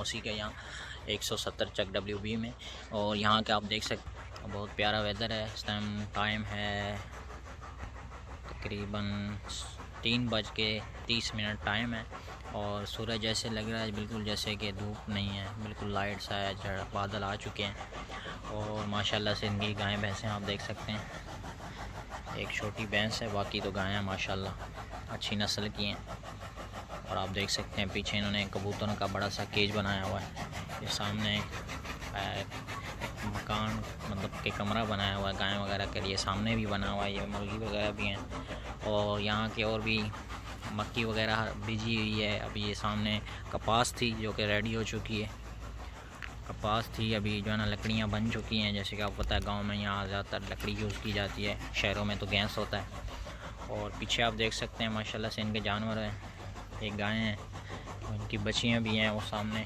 मौसी के यहाँ 170 चक WB में। और यहाँ के आप देख सकते बहुत प्यारा वेदर है। इस टाइम है तकरीबन 3:30 टाइम है और सूरज ऐसे लग रहा है बिल्कुल जैसे कि धूप नहीं है, बिल्कुल लाइट सा है, बादल आ चुके हैं। और माशाल्लाह से इनकी गायें भैंसें आप देख सकते हैं, एक छोटी भैंस है, बाकी तो गायें माशाल्लाह अच्छी नस्ल की हैं। और आप देख सकते हैं पीछे इन्होंने कबूतरों का बड़ा सा केज बनाया हुआ है। ये सामने मकान मतलब कि कमरा बनाया हुआ है गाय वगैरह के लिए, सामने भी बना हुआ है, ये मुर्गी वगैरह भी हैं। और यहाँ के और भी मक्की वगैरह बीजी हुई है। अभी ये सामने कपास थी जो कि रेडी हो चुकी है, कपास थी, अभी जो है ना लकड़ियाँ बन चुकी हैं। जैसे कि आपको पता है गांव में यहाँ ज़्यादातर लकड़ी यूज़ की जाती है, शहरों में तो गैस होता है। और पीछे आप देख सकते हैं माशाल्लाह से इनके जानवर हैं, एक गाय हैं, उनकी बच्चियाँ भी हैं वो सामने